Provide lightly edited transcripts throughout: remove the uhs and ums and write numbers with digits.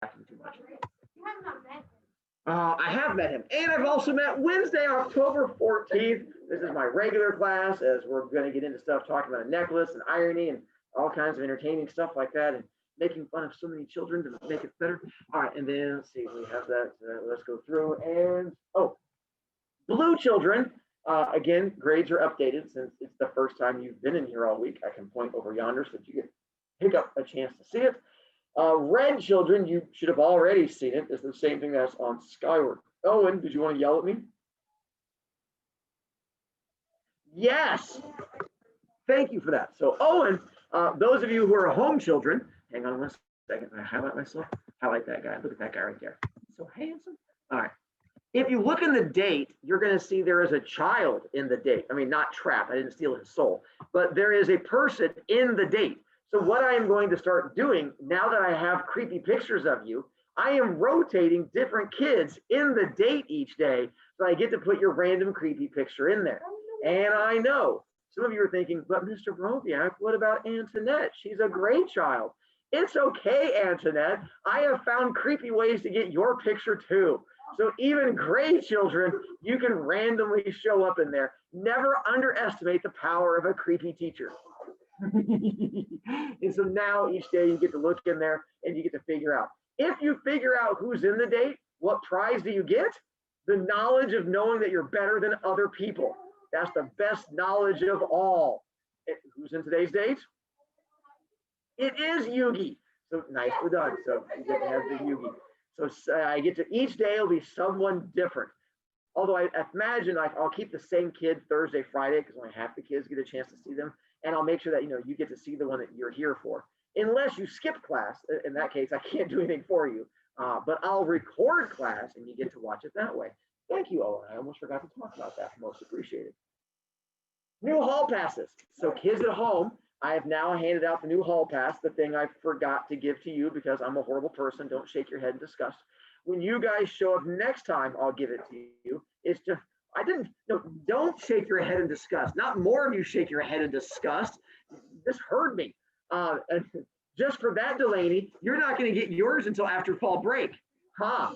distracting too much. I have met him, and I've also met Wednesday, October 14th. This is my regular class, as we're going to get into stuff talking about a necklace and irony and all kinds of entertaining stuff like that, and making fun of so many children to make it better. All right, and then let's see, we have that. Let's go through and blue children. Again, grades are updated since it's the first time you've been in here all week. I can point over yonder so that you can pick up a chance to see it. Red children, you should have already seen it. It's the same thing that's on Skyward. Owen, did you want to yell at me? Yes. Thank you for that. So Owen, those of you who are home children, hang on one second. I highlight myself. Highlight that guy. Look at that guy right there. So handsome. All right. If you look in the date, you're going to see there is a child in the date. I mean, not trapped. I didn't steal his soul, but there is a person in the date. So what I am going to start doing now that I have creepy pictures of you, I am rotating different kids in the date each day. So I get to put your random creepy picture in there. And I know some of you are thinking, but Mr. Broviak, what about Antoinette? She's a great child. It's okay, Antoinette. I have found creepy ways to get your picture too. So even gray children, you can randomly show up in there. Never underestimate the power of a creepy teacher. And so now each day you get to look in there and you get to figure out. If you figure out who's in the date, what prize do you get? The knowledge of knowing that you're better than other people. That's the best knowledge of all. Who's in today's date? It is Yugi. So nicely done. So you get to have the Yugi. So I get to, each day will be someone different. Although I imagine like I'll keep the same kid Thursday, Friday, because only half the kids get a chance to see them. And I'll make sure that, you get to see the one that you're here for. Unless you skip class, in that case, I can't do anything for you. But I'll record class and you get to watch it that way. Thank you, Owen. I almost forgot to talk about that. Most appreciated. New hall passes. So kids at home, I have now handed out the new hall pass, the thing I forgot to give to you because I'm a horrible person. Don't shake your head in disgust. When you guys show up next time, I'll give it to you. It's just, don't shake your head in disgust. Not more of you shake your head in disgust. This hurt me. And just for that, Delaney, you're not going to get yours until after fall break. Huh?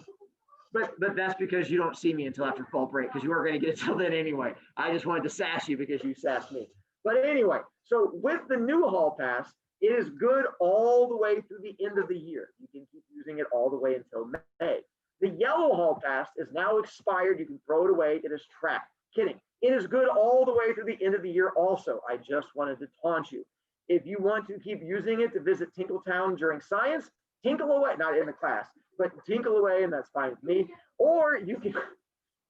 But that's because you don't see me until after fall break, because you are going to get it till then anyway. I just wanted to sass you because you sassed me. But anyway, so with the new hall pass, it is good all the way through the end of the year. You can keep using it all the way until May. The yellow hall pass is now expired. You can throw it away. It is trapped. Kidding. It is good all the way through the end of the year also. I just wanted to taunt you. If you want to keep using it to visit Tinkletown during science, tinkle away, not in the class, but tinkle away, and that's fine with me. Or you can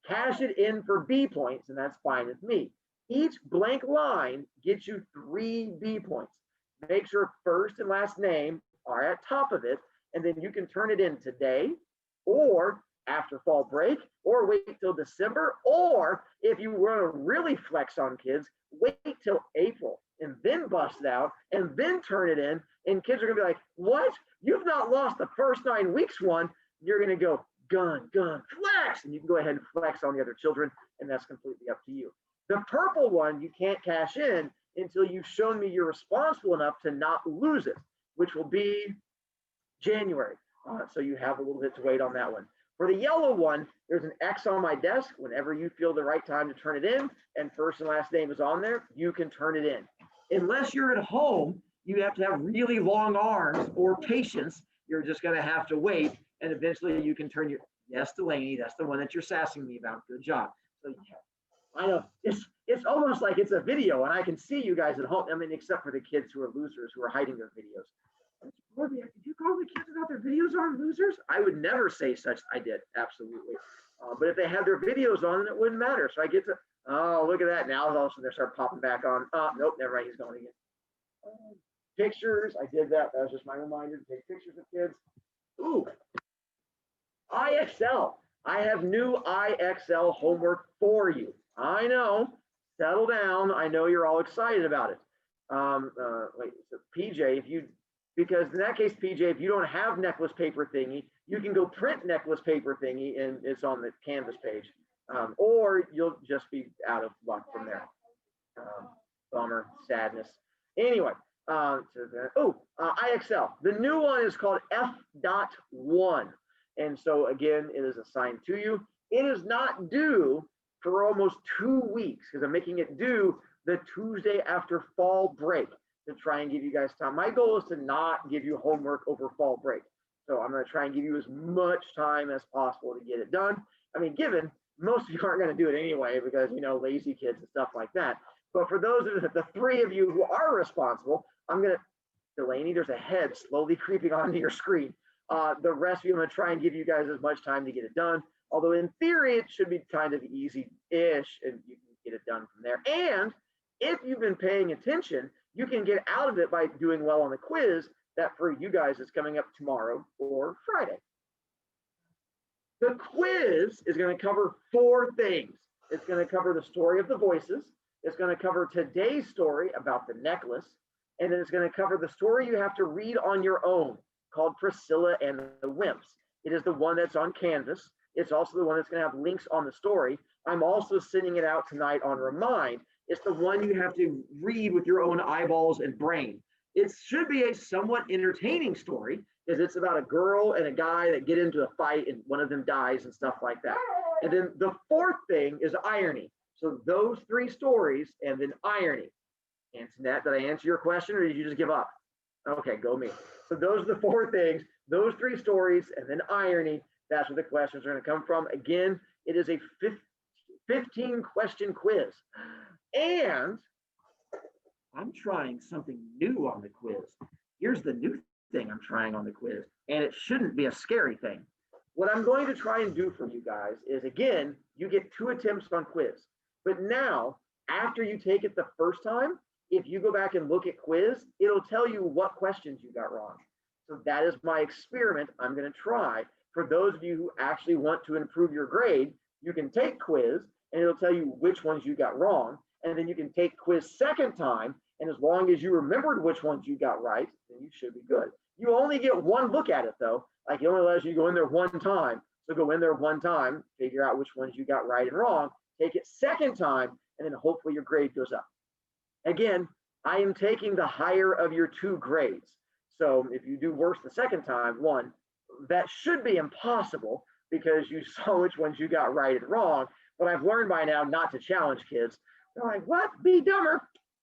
cash it in for B points, and that's fine with me. Each blank line gets you 3 B points. Make sure first and last name are at top of it, and then you can turn it in today or after fall break, or wait till December, or if you want to really flex on kids, wait till April and then bust it out and then turn it in, and kids are going to be like, what? You've not lost the first 9 weeks one. You're going to go, gun, flex, and you can go ahead and flex on the other children, and that's completely up to you. The purple one, you can't cash in until you've shown me you're responsible enough to not lose it, which will be January. So you have a little bit to wait on that one. For the yellow one, there's an X on my desk. Whenever you feel the right time to turn it in and first and last name is on there, you can turn it in. Unless you're at home, you have to have really long arms or patience. You're just going to have to wait, and eventually you can turn your, yes, Delaney, that's the one that you're sassing me about. Good job. So yeah, I know it's almost like it's a video, and I can see you guys at home. I mean, except for the kids who are losers who are hiding their videos. Did you call the kids about their videos on losers? I would never say such. I did, absolutely. But if they had their videos on, then it wouldn't matter. So I get to, oh, look at that. Now all of a sudden they start popping back on. Nope, never mind. He's going again. Pictures. I did that. That was just my reminder to take pictures of kids. Ooh. IXL. I have new IXL homework for you. I know. Settle down. I know you're all excited about it. Wait, so PJ, if you, because in that case, PJ, if you don't have necklace paper thingy, you can go print necklace paper thingy, and it's on the Canvas page. Or you'll just be out of luck from there. Bummer, sadness. Anyway, IXL. The new one is called F.1. And so again, it is assigned to you. It is not due for almost 2 weeks because I'm making it due the Tuesday after fall break to try and give you guys time. My goal is to not give you homework over fall break. So I'm going to try and give you as much time as possible to get it done. I mean, given most of you aren't going to do it anyway because, you know, lazy kids and stuff like that. But for those of the 3 of you who are responsible, I'm going to, Delaney, there's a head slowly creeping onto your screen. The rest of you, I'm going to try and give you guys as much time to get it done. Although in theory, it should be kind of easy-ish and you can get it done from there. And if you've been paying attention, you can get out of it by doing well on the quiz that for you guys is coming up tomorrow or Friday. The quiz is going to cover 4 things. It's going to cover the story of the voices. It's going to cover today's story about the necklace. And then it's going to cover the story you have to read on your own called Priscilla and the Wimps. It is the one that's on Canvas. It's also the one that's going to have links on the story. I'm also sending it out tonight on Remind. It's the one you have to read with your own eyeballs and brain. It should be a somewhat entertaining story because it's about a girl and a guy that get into a fight and one of them dies and stuff like that. And then the 4th thing is irony. So those 3 stories and then irony. Antoinette, did I answer your question or did you just give up? Okay, go me. So those are the 4 things, those 3 stories and then irony. That's where the questions are going to come from. Again, it is a 15 question quiz. And I'm trying something new on the quiz. Here's the new thing I'm trying on the quiz. And it shouldn't be a scary thing. What I'm going to try and do for you guys is, again, you get 2 attempts on quiz. But now, after you take it the first time, if you go back and look at quiz, it'll tell you what questions you got wrong. So that is my experiment I'm going to try. For those of you who actually want to improve your grade, you can take quiz and it'll tell you which ones you got wrong. And then you can take quiz second time. And as long as you remembered which ones you got right, then you should be good. You only get 1 look at it though. Like it only allows you to go in there 1 time. So go in there 1 time, figure out which ones you got right and wrong, take it second time, and then hopefully your grade goes up. Again, I am taking the higher of your 2 grades. So if you do worse the second time, 1, that should be impossible because you saw which ones you got right and wrong. But I've learned by now not to challenge kids. They're like, what? Be dumber.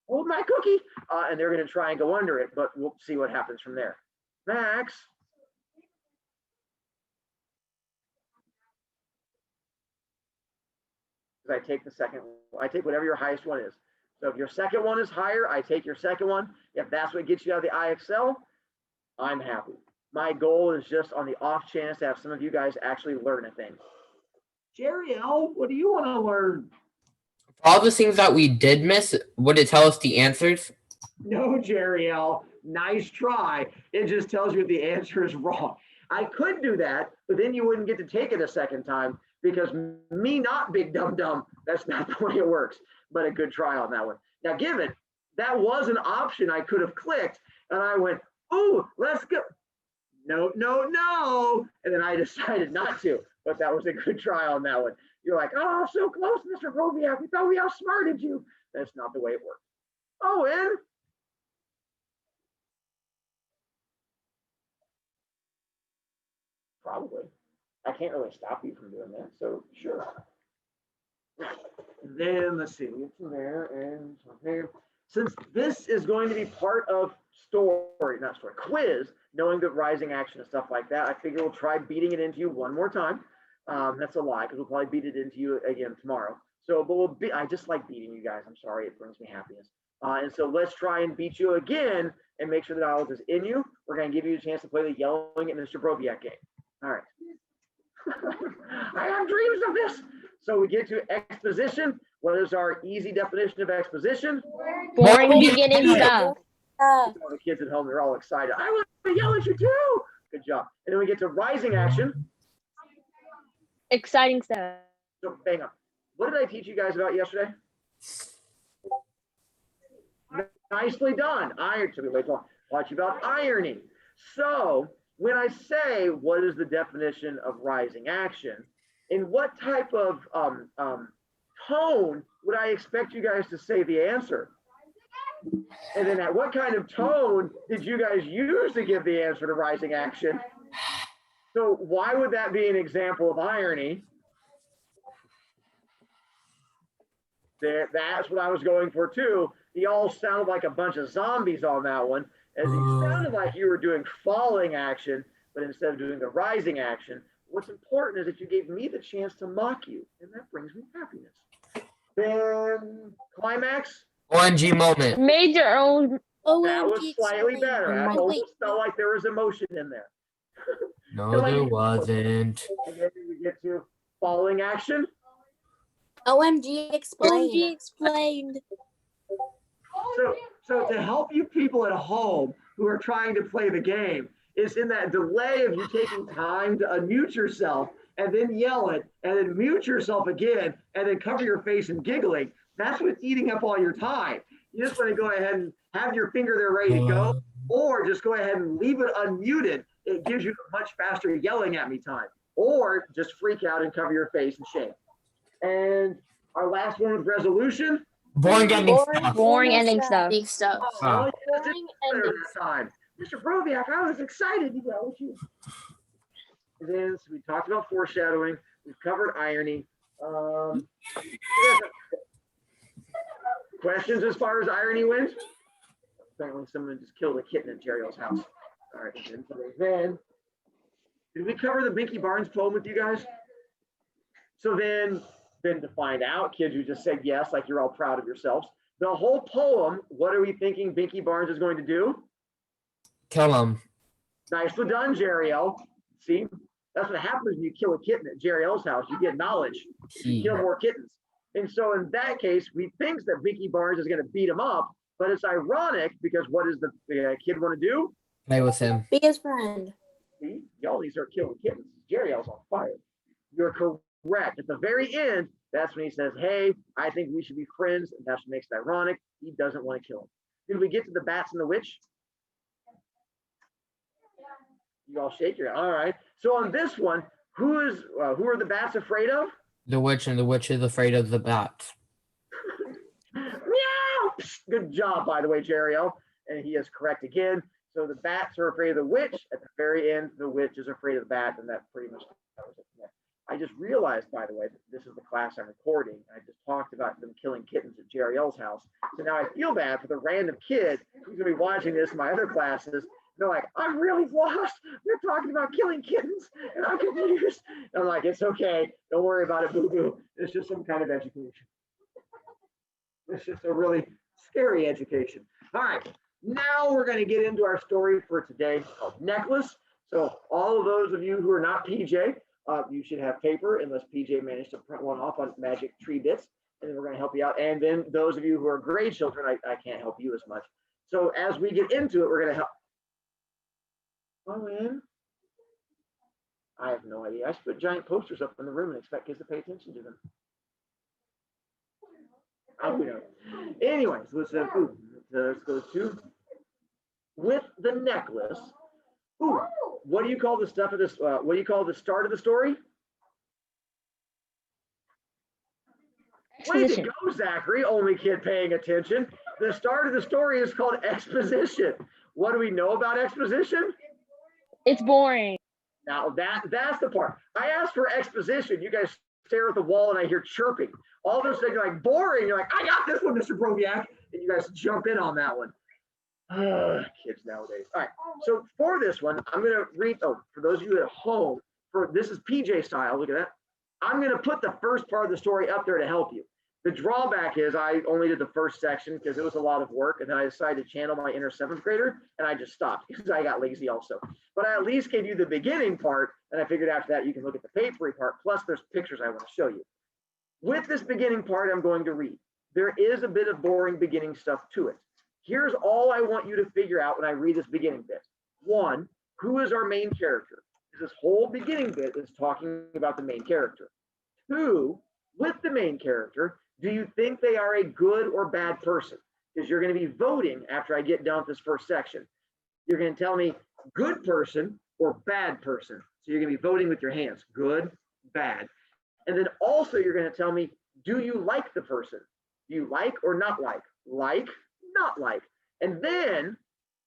Hold my cookie. And they're going to try and go under it, but we'll see what happens from there. Max. I take the second, I take whatever your highest one is. So if your second one is higher, I take your second one. If that's what gets you out of the IXL, I'm happy. My goal is just on the off chance to have some of you guys actually learn a thing. Jerry L, what do you want to learn? All the things that we did miss, would it tell us the answers? No, Jerry L, nice try. It just tells you the answer is wrong. I could do that, but then you wouldn't get to take it a second time because me not big dumb dumb, that's not the way it works, but a good try on that one. Now, given that was an option I could have clicked and I went, ooh, let's go. No, no, no. And then I decided not to, but that was a good try on that one. You're like, oh, so close, Mr. Broviak. We thought we outsmarted you. That's not the way it works. Oh, and probably. I can't really stop you from doing that, so sure. And then let's see, we get from there and from there. Since this is going to be part of quiz, knowing the rising action and stuff like that, I figure we'll try beating it into you one more time. That's a lie, because we'll probably beat it into you again tomorrow. So, but I just like beating you guys. I'm sorry, it brings me happiness. And so let's try and beat you again and make sure the knowledge is in you. We're going to give you a chance to play the yelling at Mr. Broviak game. All right. I have dreams of this. So we get to exposition. What is our easy definition of exposition? Boring beginning stuff. All the kids at home, they're all excited. I want to yell at you too. Good job. And then we get to rising action. Exciting stuff. So bang up. What did I teach you guys about yesterday? Nicely done. Iron. So we watch about irony. So when I say what is the definition of rising action, in what type of tone would I expect you guys to say the answer? And then what kind of tone did you guys use to give the answer to rising action? So why would that be an example of irony? That's what I was going for too. You all sounded like a bunch of zombies on that one. As you sounded like you were doing falling action, but instead of doing the rising action, what's important is that you gave me the chance to mock you, and that brings me happiness. Then climax. OMG moment. Made your own. That was slightly better. I almost felt like there was emotion in there. No, there wasn't. And then we get to falling action. OMG explained. So to help you people at home who are trying to play the game, is in that delay of you taking time to unmute yourself and then yell it and then mute yourself again and then cover your face and giggling. That's what's eating up all your time. You just want to go ahead and have your finger there ready to go, or just go ahead and leave it unmuted. It gives you much faster yelling at me time, or just freak out and cover your face in shame. And our last one was resolution. Boring ending stuff. Boring ending stuff. Oh, boring ending time. Mr. Broviak, I was excited to go with you. And then so we talked about foreshadowing. We've covered irony. Questions as far as irony went? Apparently someone just killed a kitten at Jerry's house. All right, and then did we cover the Binky Barnes poem with you guys? So then to find out, kids who just said yes, like you're all proud of yourselves. The whole poem, what are we thinking Binky Barnes is going to do? Kill him. Nicely done, Jerry-O. See, that's what happens when you kill a kitten at Jerry-O's house. You get knowledge. You kill more kittens. And so in that case, we think that Binky Barnes is going to beat him up, but it's ironic because what does the kid want to do? Play with him. Be his friend. See, y'all need to start killing kittens. Jerry-O's on fire. You're correct. At the very end, that's when he says, hey, I think we should be friends. And that's what makes it ironic. He doesn't want to kill him. Did we get to the bats and the witch? You all shake your head. All right. So on this one, who are the bats afraid of? The witch, and the witch is afraid of the bats. Meow! Good job, by the way, Jerry-O. And he is correct again. So the bats are afraid of the witch. At the very end, the witch is afraid of the bat, and that pretty much covers it. Yeah. I just realized, by the way, that this is the class I'm recording. I just talked about them killing kittens at Jerry-O's house. So now I feel bad for the random kid who's going to be watching this in my other classes. They're like, I'm really lost. They're talking about killing kittens, and I'm confused. And I'm like, it's okay. Don't worry about it, boo-boo. It's just some kind of education. It's just a really scary education. All right. Now we're going to get into our story for today called Necklace. So all of those of you who are not PJ, you should have paper unless PJ managed to print one off on Magic Tree Bits. And then we're going to help you out. And then those of you who are grade children, I can't help you as much. So as we get into it, we're going to help. Oh, man. I have no idea. I should put giant posters up in the room and expect kids to pay attention to them. I don't know. Anyways, let's go to with the necklace. Ooh, what do you call the stuff of this? What do you call the start of the story? Way to go, Zachary, only kid paying attention. The start of the story is called exposition. What do we know about exposition? It's boring. Now that's the part. I asked for exposition. You guys stare at the wall and I hear chirping. All of a sudden you're like, boring. You're like, I got this one, Mr. Broviak. And you guys jump in on that one. Kids nowadays. All right. So for this one, I'm going to read, for those of you at home, this is PJ style. Look at that. I'm going to put the first part of the story up there to help you. The drawback is I only did the first section because it was a lot of work, and then I decided to channel my inner seventh grader, and I just stopped because I got lazy also. But I at least gave you the beginning part, and I figured after that you can look at the papery part, plus there's pictures I want to show you. With this beginning part, I'm going to read. There is a bit of boring beginning stuff to it. Here's all I want you to figure out when I read this beginning bit. One, who is our main character? This whole beginning bit is talking about the main character. Two, with the main character, do you think they are a good or bad person? Because you're going to be voting after I get done with this first section. You're going to tell me good person or bad person. So you're going to be voting with your hands, good, bad. And then also you're going to tell me, do you like the person? Do you like or not like? Like, not like? And then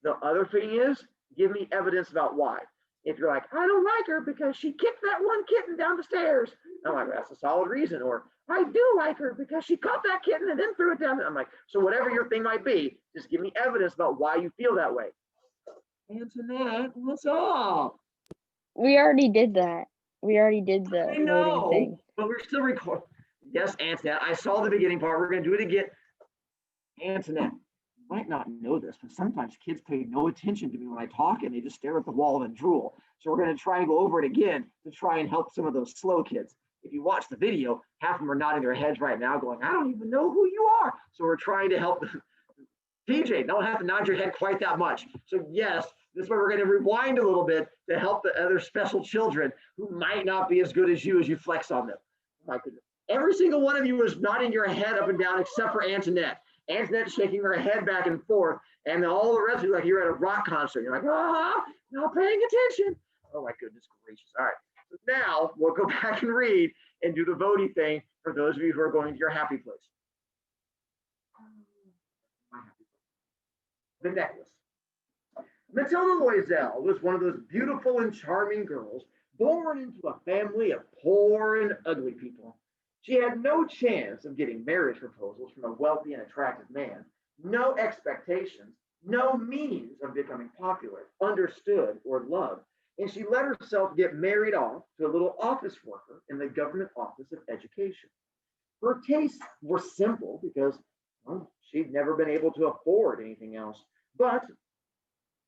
the other thing is, give me evidence about why. If you're like, I don't like her because she kicked that one kitten down the stairs, I'm like, that's a solid reason. Or I do like her because she caught that kitten and then threw it down. I'm like, so whatever your thing might be, just give me evidence about why you feel that way. Antoinette, what's up? We already did that. We already did the I voting know, thing. but we're still recording. Yes, Antoinette, I saw the beginning part. We're going to do it again. Antoinette, you might not know this, but sometimes kids pay no attention to me when I talk and they just stare at the wall and drool. So we're going to try and go over it again to try and help some of those slow kids. If you watch the video, half of them are nodding their heads right now going, I don't even know who you are. So we're trying to help them. TJ, don't have to nod your head quite that much. So yes, this is where we're going to rewind a little bit to help the other special children who might not be as good as you flex on them. My goodness. Every single one of you is nodding your head up and down except for Antoinette. Antoinette's shaking her head back and forth, and all the rest of you like you're at a rock concert. You're like, not paying attention. Oh my goodness gracious. All right. So now we'll go back and read and do the voting thing for those of you who are going to your happy place. The necklace. Matilda Loisel was one of those beautiful and charming girls born into a family of poor and ugly people. She had no chance of getting marriage proposals from a wealthy and attractive man, no expectations, no means of becoming popular, understood, or loved, and she let herself get married off to a little office worker in the government office of education. Her tastes were simple because she'd never been able to afford anything else, but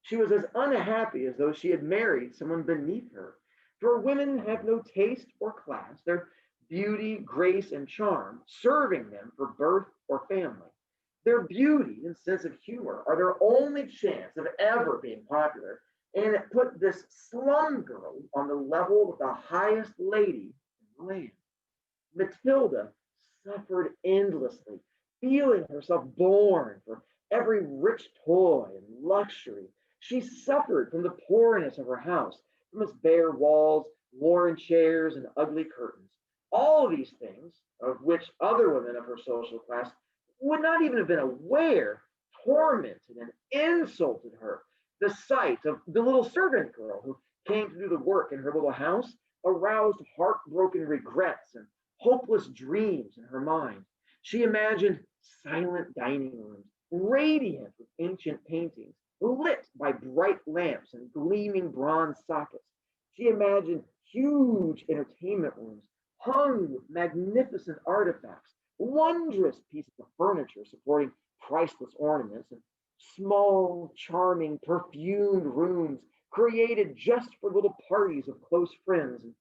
she was as unhappy as though she had married someone beneath her. For women have no taste or class, their beauty, grace, and charm serving them for birth or family. Their beauty and sense of humor are their only chance of ever being popular, and it put this slum girl on the level of the highest lady in the land. Matilda suffered endlessly, feeling herself born for every rich toy and luxury. She suffered from the poorness of her house, from its bare walls, worn chairs, and ugly curtains. All of these things, of which other women of her social class would not even have been aware, tormented and insulted her. The sight of the little servant girl who came to do the work in her little house aroused heartbroken regrets and hopeless dreams in her mind. She imagined silent dining rooms, radiant with ancient paintings, lit by bright lamps and gleaming bronze sockets. She imagined huge entertainment rooms hung with magnificent artifacts, wondrous pieces of furniture supporting priceless ornaments, and small, charming, perfumed rooms created just for little parties of close friends and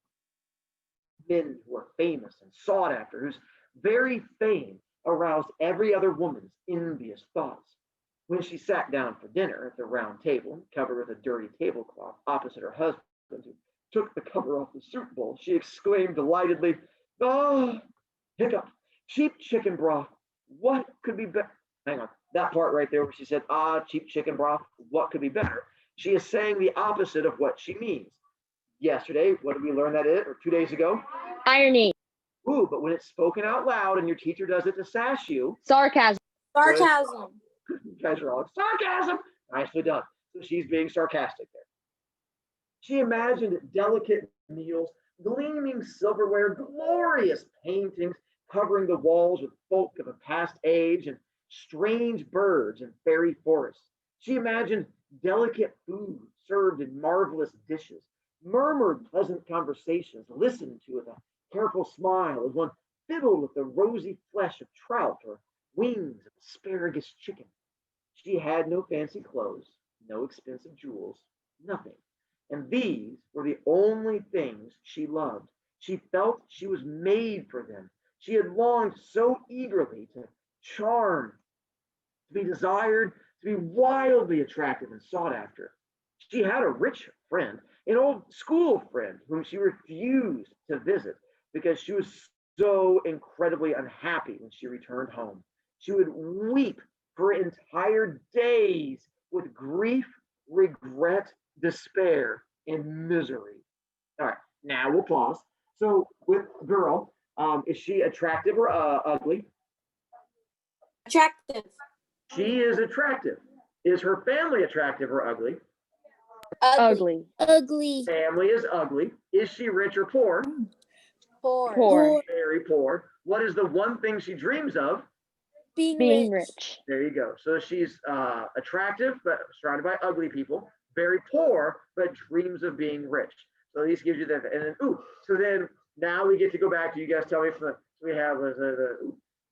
men who were famous and sought after, whose very fame aroused every other woman's envious thoughts. When she sat down for dinner at the round table, covered with a dirty tablecloth opposite her husband, who took the cover off the soup bowl, she exclaimed delightedly, "Oh, hiccup, cheap chicken broth. What could be better?" Hang on, that part right there where she said, cheap chicken broth, what could be better? She is saying the opposite of what she means. Yesterday, what did we learn that is, or 2 days ago? Irony. Ooh, but when it's spoken out loud and your teacher does it to sass you, Sarcasm. Sarcasm. you guys are all like, sarcasm. Nicely done. So she's being sarcastic there. She imagined delicate meals, gleaming silverware, glorious paintings covering the walls with folk of a past age, and strange birds and fairy forests. She imagined delicate food served in marvelous dishes, murmured pleasant conversations listened to with a careful smile as one fiddled with the rosy flesh of trout or wings of asparagus chicken. She had no fancy clothes, no expensive jewels, nothing. And these were the only things she loved. She felt she was made for them. She had longed so eagerly to charm, to be desired, to be wildly attractive and sought after. She had a rich friend, an old school friend whom she refused to visit because she was so incredibly unhappy when she returned home. She would weep for entire days with grief, regret, despair, and misery. All right, now we'll pause. So with girl, is she attractive or ugly? Attractive. She is attractive. Is her family attractive or ugly? Ugly. Ugly. Family is ugly. Is she rich or poor? Poor. Poor. Very poor. What is the one thing she dreams of? Being rich. There you go. So she's attractive, but surrounded by ugly people. Very poor, but dreams of being rich. So at least gives you that. And then, so then now we get to go back to you guys tell me from the, we have,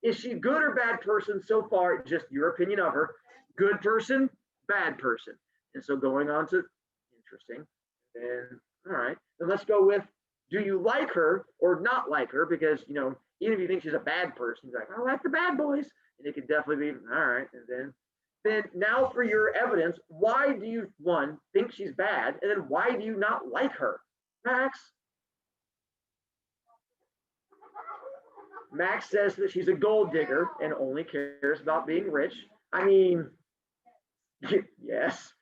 is she good or bad person so far? Just your opinion of her. Good person, bad person. And so going on to, interesting. And all right, then let's go with, do you like her or not like her? Because, you know, even if you think she's a bad person, you're like, I like the bad boys. And it could definitely be, all right. And then now for your evidence, why do you, one, think she's bad? And then why do you not like her? Max says that she's a gold digger and only cares about being rich. I mean, yes.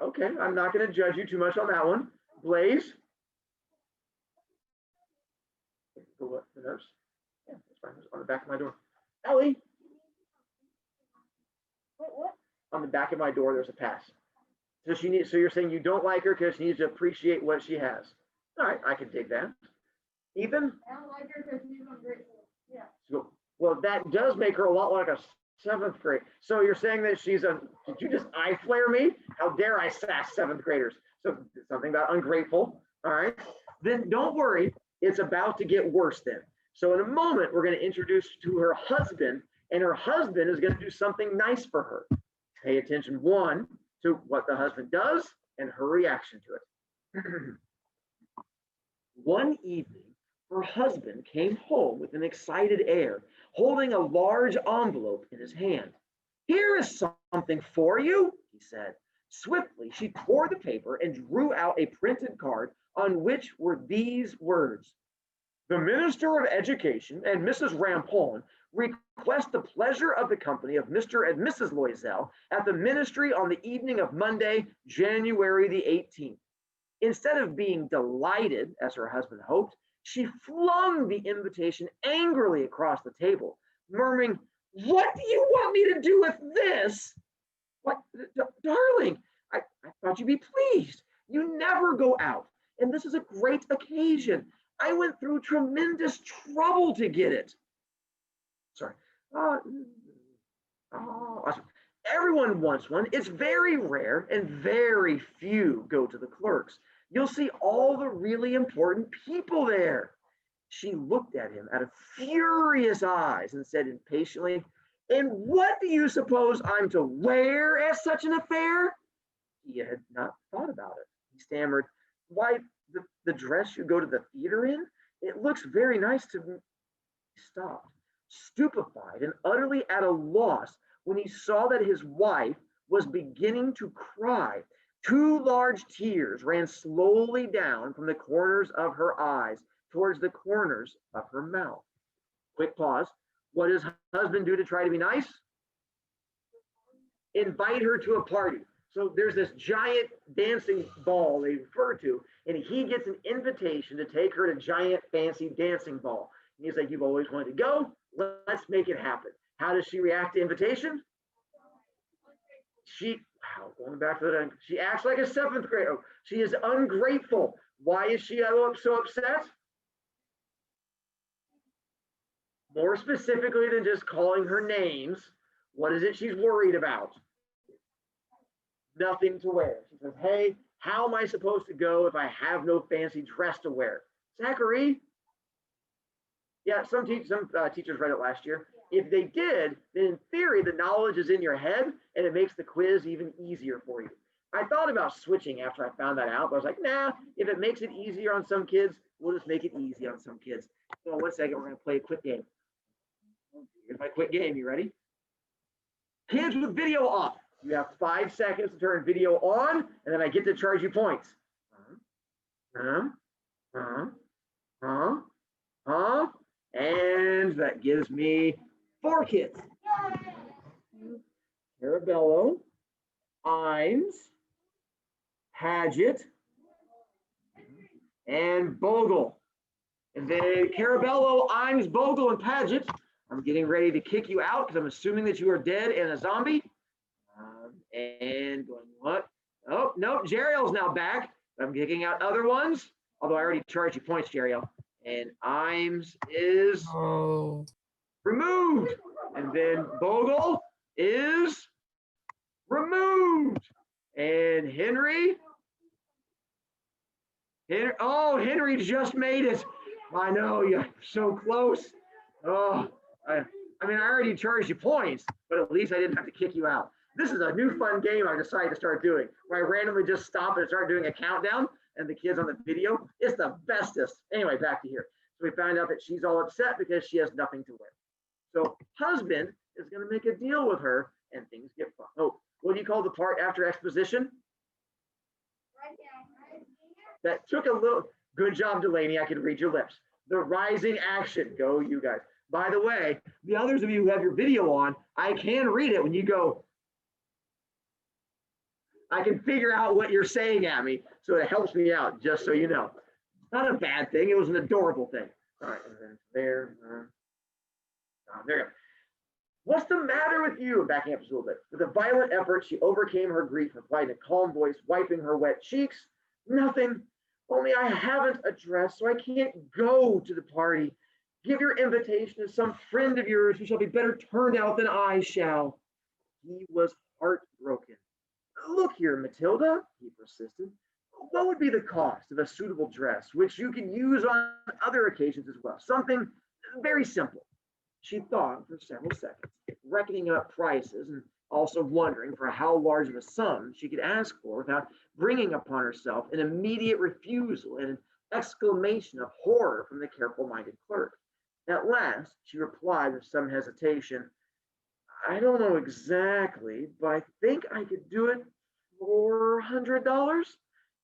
Okay, I'm not going to judge you too much on that one. Blaze? The nurse? Yeah, that's fine. It's on the back of my door. Ellie? What? On the back of my door, there's a pass. So so you're saying you don't like her because she needs to appreciate what she has. All right, I can dig that. Ethan? I don't like her because she's ungrateful. Yeah. So, well, that does make her a lot like a 7th grade. So you're saying that she's a, did you just eye flare me? How dare I sass 7th graders? So something about ungrateful. All right. Then don't worry. It's about to get worse then. So in a moment, we're going to introduce to her husband, and her husband is going to do something nice for her. Pay attention, one, to what the husband does and her reaction to it. One evening, her husband came home with an excited air, holding a large envelope in his hand. Here is something for you, he said. Swiftly, she tore the paper and drew out a printed card on which were these words. The Minister of Education and Mrs. Rampon request the pleasure of the company of Mr. and Mrs. Loisel at the ministry on the evening of Monday, January the 18th. Instead of being delighted, as her husband hoped, she flung the invitation angrily across the table, murmuring, "What do you want me to do with this?" What, darling, I thought you'd be pleased. You never go out, and this is a great occasion. I went through tremendous trouble to get it. Sorry. Everyone wants one. It's very rare, and very few go to the clerks. You'll see all the really important people there. She looked at him out of furious eyes and said impatiently, "And what do you suppose I'm to wear at such an affair?" He had not thought about it. He stammered, "Why, the dress you go to the theater in? It looks very nice to me." He stopped, stupefied and utterly at a loss when he saw that his wife was beginning to cry. 2 large tears ran slowly down from the corners of her eyes towards the corners of her mouth. Quick pause. What does husband do to try to be nice? Invite her to a party. So there's this giant dancing ball they refer to, and he gets an invitation to take her to giant fancy dancing ball. And he's like, "You've always wanted to go. Let's make it happen." How does she react to invitation? Going back to that, she acts like a 7th grader. She is ungrateful. Why is she so upset? More specifically than just calling her names, what is it she's worried about? Nothing to wear. She says, "Hey, how am I supposed to go if I have no fancy dress to wear?" Zachary? Yeah, some teachers read it last year. If they did, then in theory, the knowledge is in your head and it makes the quiz even easier for you. I thought about switching after I found that out, but I was like, nah, if it makes it easier on some kids, we'll just make it easy on some kids. So 1 second, we're going to play a quick game. Here's my quick game. You ready? Kids with video off. You have 5 seconds to turn video on, and then I get to charge you points. And that gives me 4 kids. Carabello, Imes, Paget, and Bogle. And then Carabello, Imes, Bogle, and Paget, I'm getting ready to kick you out because I'm assuming that you are dead and a zombie. And going what? Oh, no, Jeriel's now back. I'm kicking out other ones, although I already charged you points, Jeriel. And Imes is removed. And then Bogle is removed. And Henry, oh, Henry just made it. I know, you're so close. Oh, I mean, I already charged you points, but at least I didn't have to kick you out. This is a new fun game I decided to start doing, where I randomly just stop and start doing a countdown, and the kids on the video, it's the bestest. Anyway, back to here. So we found out that she's all upset because she has nothing to wear. So husband is going to make a deal with her, and things get fun. Oh, what do you call the part after exposition? That took a little, good job, Delaney. I can read your lips. The rising action. Go, you guys. By the way, the others of you who have your video on, I can read it when you go. I can figure out what you're saying at me, so it helps me out, just so you know. Not a bad thing. It was an adorable thing. All right, and then there. There you go. What's the matter with you? Backing up just a little bit. With a violent effort, she overcame her grief, replied in a calm voice, wiping her wet cheeks. Nothing. Only I haven't a dress, so I can't go to the party. Give your invitation to some friend of yours who shall be better turned out than I shall. He was heartbroken. Look here, Matilda, he persisted. What would be the cost of a suitable dress, which you can use on other occasions as well? Something very simple. She thought for several seconds, reckoning up prices and also wondering for how large of a sum she could ask for without bringing upon herself an immediate refusal and an exclamation of horror from the careful-minded clerk. At last, she replied with some hesitation, I don't know exactly, but I think I could do it for $400.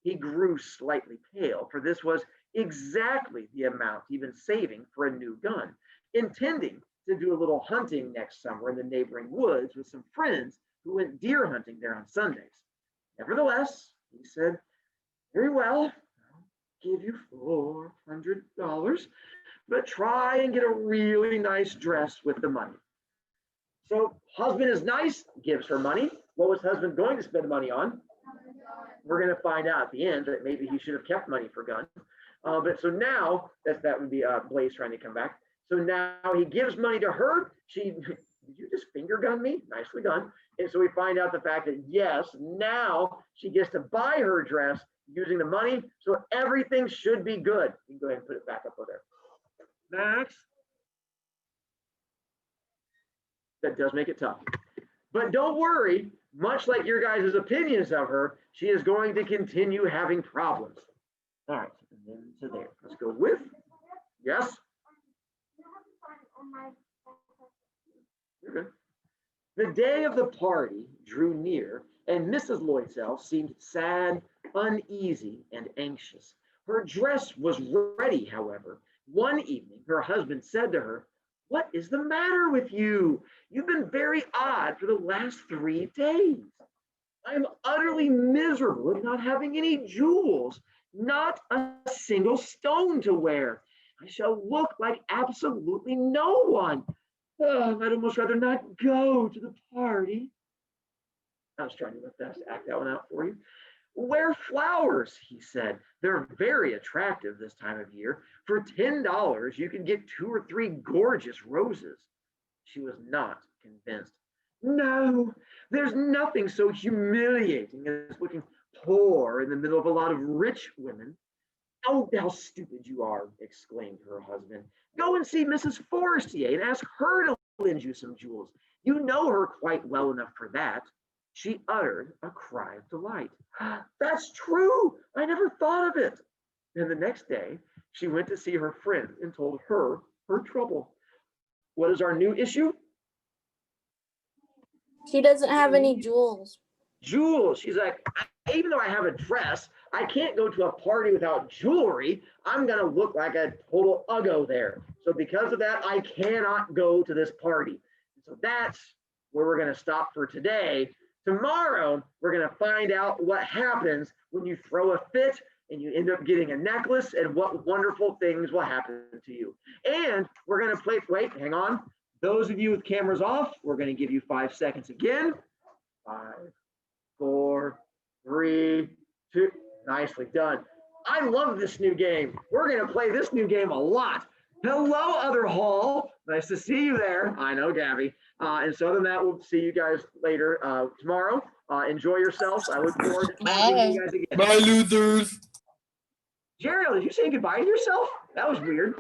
He grew slightly pale, for this was exactly the amount he'd been saving for a new gun, intending to do a little hunting next summer in the neighboring woods with some friends who went deer hunting there on Sundays. Nevertheless, he said, very well, I'll give you $400, but try and get a really nice dress with the money. So husband is nice, gives her money. What was husband going to spend money on? We're going to find out at the end that maybe he should have kept money for guns. But so now, that would be Blaze trying to come back. So now he gives money to her. Did you just finger gun me? Nicely done. And so we find out the fact that yes, now she gets to buy her dress using the money. So everything should be good. You can go ahead and put it back up over there. Max. That does make it tough. But don't worry, much like your guys' opinions of her, she is going to continue having problems. All right, and then to there. Let's go with, yes? You're good. The day of the party drew near, and Mrs. Loisel seemed sad, uneasy, and anxious. Her dress was ready, however. One evening, her husband said to her, what is the matter with you? You've been very odd for the last 3 days. I am utterly miserable at not having any jewels, not a single stone to wear. I shall look like absolutely no one. I'd almost rather not go to the party. I was trying to my best to act that one out for you. Wear flowers, he said. They're very attractive this time of year. For $10, you can get 2 or 3 gorgeous roses. She was not convinced. No, there's nothing so humiliating as looking poor in the middle of a lot of rich women. Oh, how stupid you are, exclaimed her husband. Go and see Mrs. Forestier and ask her to lend you some jewels. You know her quite well enough for that. She uttered a cry of delight. That's true. I never thought of it. And the next day, she went to see her friend and told her her trouble. What is our new issue? She doesn't have any jewels. Jewels. She's like, even though I have a dress, I can't go to a party without jewelry. I'm going to look like a total uggo there. So because of that, I cannot go to this party. So that's where we're going to stop for today. Tomorrow, we're going to find out what happens when you throw a fit and you end up getting a necklace and what wonderful things will happen to you. And we're going to play, wait, hang on. Those of you with cameras off, we're going to give you 5 seconds again. 5, 4, 3, 2. Nicely done. I love this new game. We're going to play this new game a lot. Hello, Other Hall. Nice to see you there. I know, Gabby. And so other than that, we'll see you guys later tomorrow. Enjoy yourselves. I look forward to seeing you guys again. Bye, losers. Jeriel, did you say goodbye to yourself? That was weird.